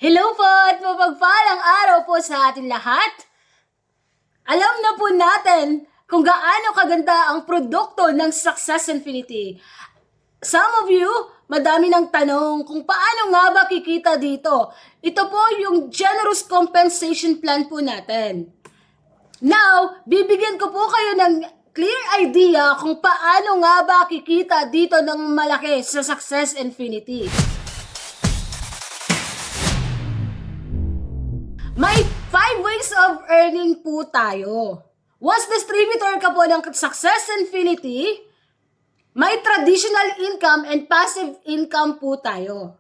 Hello po at mapagpalang araw po sa ating lahat. Alam na po natin kung gaano kaganda ang produkto ng Success Infinity. Some of you, madami ng tanong kung paano nga ba kikita dito. Ito po yung generous compensation plan po natin. Now, bibigyan ko po kayo ng clear idea kung paano nga ba kikita dito ng malaki sa Success Infinity. May 5 ways of earning po tayo. Once distributor ka po ng Success Infinity, may traditional income and passive income po tayo.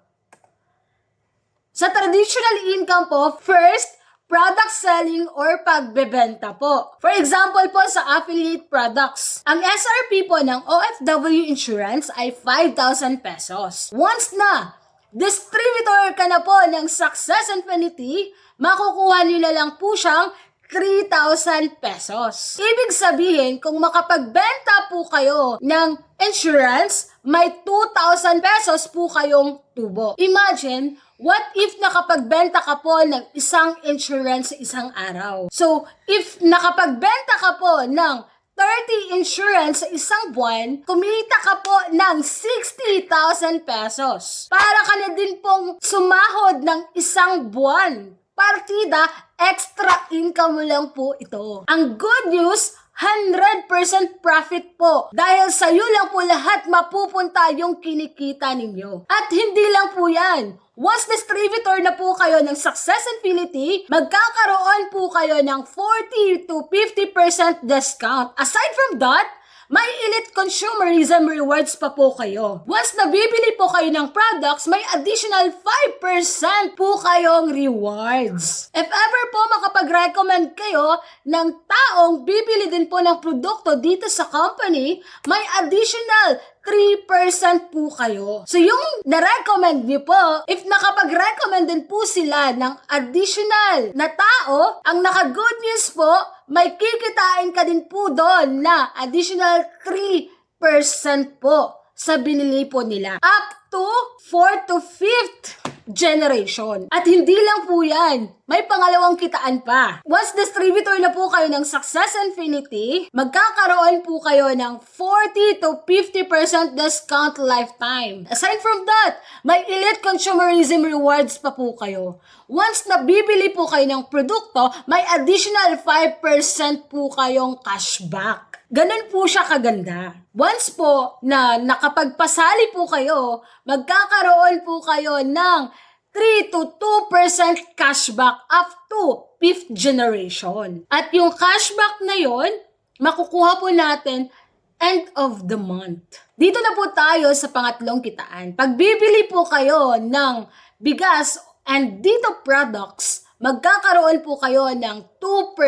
Sa traditional income po, first, product selling or pagbebenta po. For example po sa affiliate products, ang SRP po ng OFW Insurance ay 5,000 pesos. Once na distributor ka na po ng Success Infinity, makukuha nila lang po siyang 3,000 pesos. Ibig sabihin, kung makapagbenta po kayo ng insurance, may 2,000 pesos po kayong tubo. Imagine, what if nakapagbenta ka po ng isang insurance sa isang araw? So, if nakapagbenta ka po ng 30 insurance sa isang buwan, kumita ka po ng 60,000 pesos. Para ka na din pong sumahod ng isang buwan. Partida, extra income mo lang po ito. Ang good news, 100% profit po. Dahil sa iyo lang po lahat mapupunta yung kinikita ninyo. At hindi lang po yan. Once distributor na po kayo ng Success Infinity, magkakaroon po kayo ng 40 to 50% discount. Aside from that, may elite consumerism rewards pa po kayo. Once nabibili po kayo ng products, may additional 5% po kayong rewards. If ever po makapag-recommend kayo ng taong bibili din po ng produkto dito sa company, may additional 3% po kayo. So yung na-recommend niyo po, if nakapag-recommend din po sila ng additional na tao, ang naka-good news po, may kikitain ka din po doon na additional 3% po sa binili po nila. Up to 4th to 5th generation. At hindi lang po yan. May pangalawang kitaan pa. Once distributor na po kayo ng Success Infinity, magkakaroon po kayo ng 40 to 50% discount lifetime. Aside from that, may elite consumerism rewards pa po kayo. Once nabibili po kayo ng produkto, may additional 5% po kayong cashback. Ganun po siya kaganda. Once po na nakapagpasali po kayo, magkakaroon po kayo ng 3 to 2% cashback up to 5th generation. At yung cashback na yon, makukuha po natin end of the month. Dito na po tayo sa pangatlong kitaan. Pag bibili po kayo ng bigas and dito products, magkakaroon po kayo ng 2%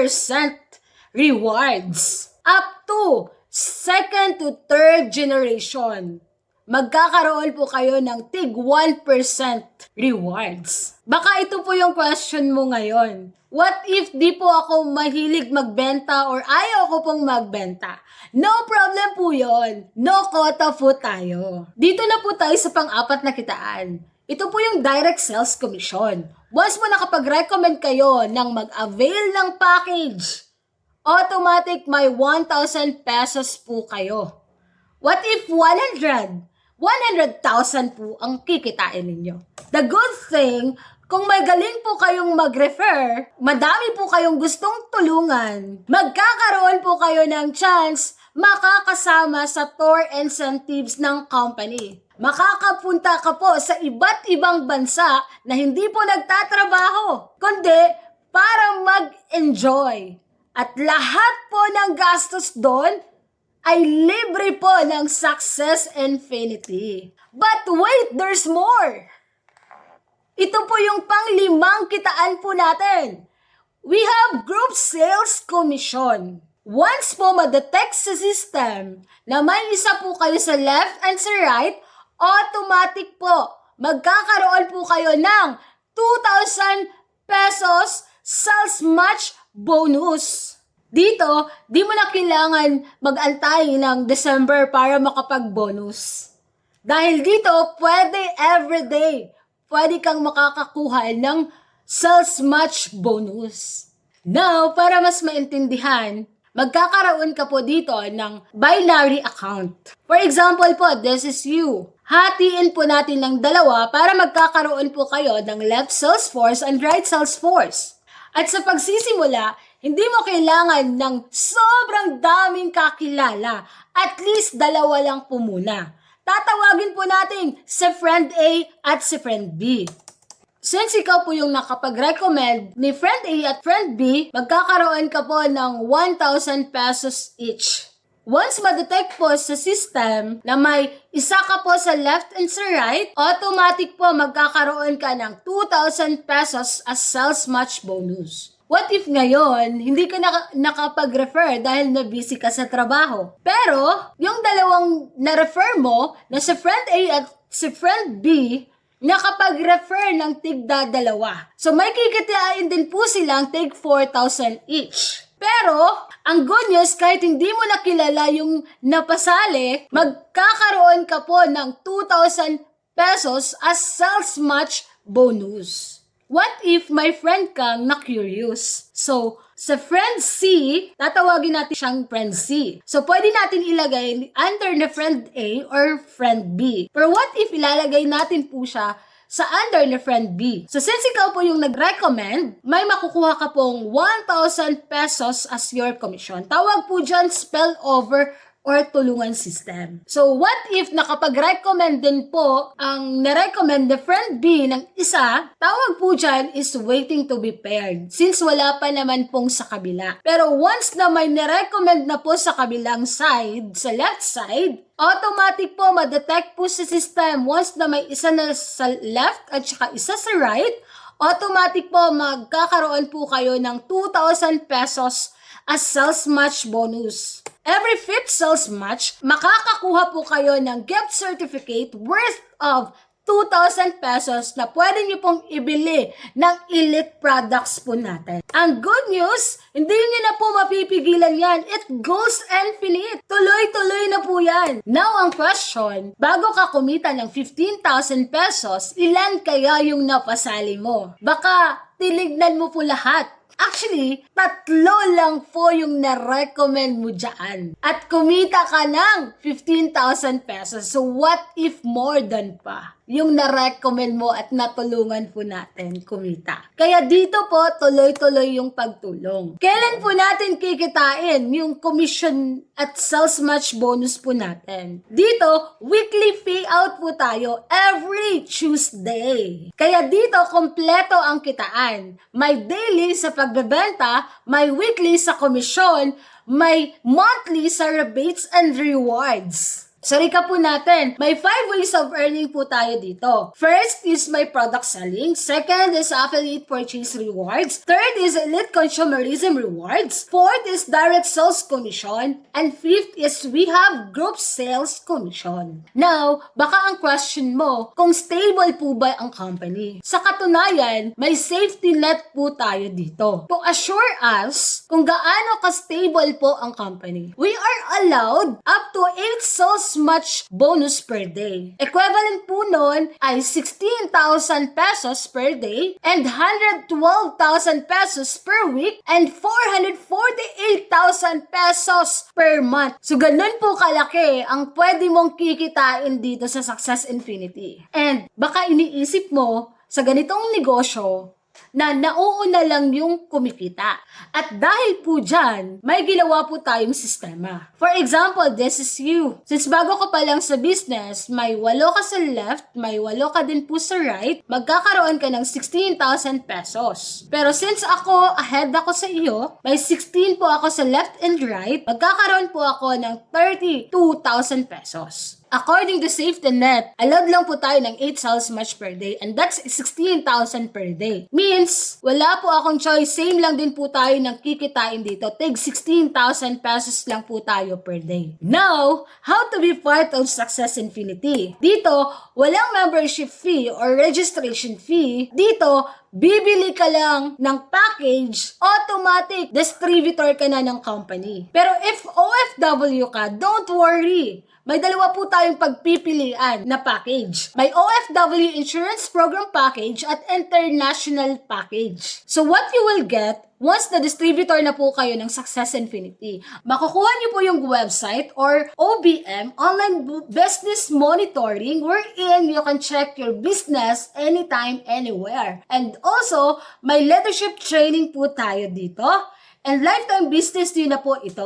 rewards. Up to 2nd to 3rd generation, magkakaroon po kayo ng tig 1% rewards. Baka ito po yung question mo ngayon. What if di po ako mahilig magbenta or ayaw ko pong magbenta? No problem po yon. No quota po tayo. Dito na po tayo sa pang-apat na kitaan. Ito po yung direct sales commission. Once mo nakapag-recommend kayo ng mag-avail ng package, automatic may 1,000 pesos po kayo. What if 100,000 po ang kikitain ninyo? The good thing, kung may galing po kayong mag-refer, madami po kayong gustong tulungan, magkakaroon po kayo ng chance makakasama sa tour incentives ng company. Makakapunta ka po sa iba't ibang bansa na hindi po nagtatrabaho, kundi para mag-enjoy. At lahat po ng gastos doon ay libre po ng Success Infinity. But wait, there's more! Ito po yung pang-5 kitaan po natin. We have group sales commission. Once po ma-detect sa system na may isa po kayo sa left and sa right, automatic po magkakaroon po kayo ng 2,000 pesos sales match bonus. Dito, di mo na kailangan mag-antay ng December para makapag-bonus. Dahil dito, pwede everyday. pwede kang makakakuha ng sales match bonus. Now, para mas maintindihan, magkakaroon ka po dito ng binary account. For example po, this is you. Hatiin po natin ng dalawa para magkakaroon po kayo ng left sales force and right sales force. At sa pagsisimula, hindi mo kailangan ng sobrang daming kakilala. At least dalawa lang po muna. Tatawagin po natin si friend A at si friend B. Since ikaw po yung nakapag-recommend ni friend A at friend B, magkakaroon ka po ng 1,000 pesos each. Once ma-detect po sa system na may isa ka po sa left and sa right, automatic po magkakaroon ka ng 2,000 pesos as sales match bonus. What if ngayon, hindi ka nakapag-refer dahil na-busy ka sa trabaho? Pero, yung dalawang na-refer mo, na si friend A at si friend B, nakapag-refer ng tigda dalawa. So, may kikitain din po silang tig 4,000 each. Pero, ang good news, kahit hindi mo nakilala yung napasali, magkakaroon ka po ng 2,000 pesos as sales match bonus. What if my friend kang na-curious? So, sa friend C, tatawagin natin siyang friend C. So, pwede natin ilagay under na friend A or friend B. Pero what if ilalagay natin po siya sa under na friend B? So, since ikaw po yung nag-recommend, may makukuha ka pong 1,000 pesos as your commission. Tawag po dyan spillover or tulungan system. So, what if nakapag-recommend din po ang na-recommend na friend B ng isa, tawag po dyan is waiting to be paired since wala pa naman pong sa kabila. Pero once na may na-recommend na po sa kabilang side, sa left side, automatic po ma-detect po sa system once na may isa na sa left at saka isa sa right, automatic po magkakaroon po kayo ng 2,000 pesos as sales match bonus. Every fifth sales match, makakakuha po kayo ng gift certificate worth of 2,000 pesos na pwede niyo pong ibili ng elite products po natin. Ang good news, hindi niyo na po mapipigilan yan. It goes infinite. Tuloy-tuloy na po yan. Now, ang question, bago ka kumita ng 15,000 pesos, ilan kaya yung napasali mo? Baka tinignan mo po lahat. Actually, 3 lang po yung na-recommend mo dyan. At kumita ka ng 15,000 pesos. So, what if more than pa? Yung na-recommend mo at natulungan po natin kumita. Kaya dito po, tuloy-tuloy yung pagtulong. Kailan po natin kikitain yung commission at sales match bonus po natin? Dito, weekly payout po tayo every Tuesday. Kaya dito, kompleto ang kitaan. May daily sa pagbebenta, may weekly sa komisyon, may monthly sa rebates and rewards. So, recap po natin. May 5 ways of earning po tayo dito. First is my product selling. Second is affiliate purchase rewards. Third is elite consumerism rewards. Fourth is direct sales commission. And fifth is we have group sales commission. Now, baka ang question mo, kung stable po ba ang company? Sa katunayan, may safety net po tayo dito. To assure us kung gaano ka-stable po ang company. We are allowed up to 8 sales match bonus per day. Equivalent po nun ay 16,000 pesos per day and 112,000 pesos per week and 448,000 pesos per month. So, ganun po kalaki ang pwede mong kikitain dito sa Success Infinity. And baka iniisip mo sa ganitong negosyo na nauuna lang yung kumikita. At dahil po dyan, may ginawa po tayong sistema. For example, this is you. Since bago ka pa lang sa business, may 8 ka sa left, may 8 ka din po sa right, magkakaroon ka ng 16,000 pesos. Pero since ako, ahead ako sa iyo, may 16 po ako sa left and right, magkakaroon po ako ng 32,000 pesos. According to Safety Net, allowed lang po tayo ng 8 sales match per day and that's 16,000 per day. Means, wala po akong choice. Same lang din po tayo ng kikitain dito. Take 16,000 pesos lang po tayo per day. Now, how to be part of Success Infinity? Dito, walang membership fee or registration fee. Dito, bibili ka lang ng package, automatic distributor ka na ng company. Pero if OFW ka, don't worry. may dalawa po tayong pagpipilian na package. May OFW Insurance Program Package at International Package. So what you will get once na distributor na po kayo ng Success Infinity, makukuha niyo po yung website or OBM, Online Business Monitoring, wherein you can check your business anytime, anywhere. And also, may leadership training po tayo dito. And lifetime business din na po ito.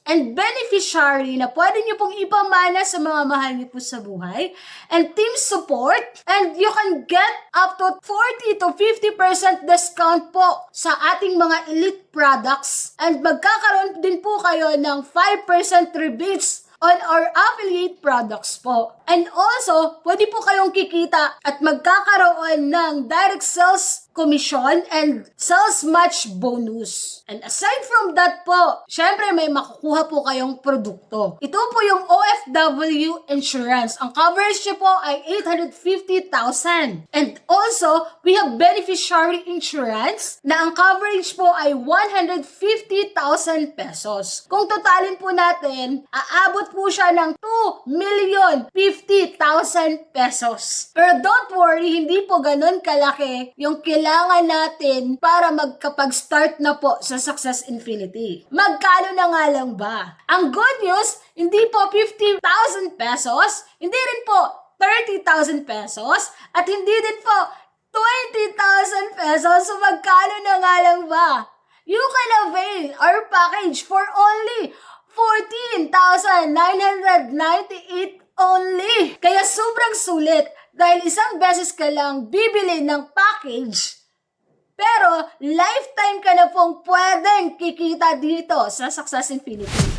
And beneficiary na pwede nyo pong ipamana sa mga mahal nyo po sa buhay. And team support. And you can get up to 40 to 50% discount po sa ating mga elite products. And magkakaroon din po kayo ng 5% rebates on our affiliate products po. And also, pwede po kayong kikita at magkakaroon ng direct sales commission and sales match bonus. And aside from that po, syempre may makukuha po kayong produkto. Ito po yung OFW insurance. Ang coverage niyo po ay 850,000. And also, we have beneficiary insurance na ang coverage po ay 150,000 pesos. Kung totalin po natin, aabot po siya ng 2,050,000 pesos. Pero don't worry, hindi po ganun kalaki yung kailangan natin para magkapag-start na po sa Success Infinity. Magkano na nga lang ba? Ang good news, hindi po 50,000 pesos, hindi rin po 30,000 pesos, at hindi din po 20,000 pesos. So magkano na nga lang ba? You can avail our package for only 14,998 only. Kaya sobrang sulit dahil isang beses ka lang bibili ng package, pero lifetime ka na pong pwedeng kikita dito sa Success Infinity.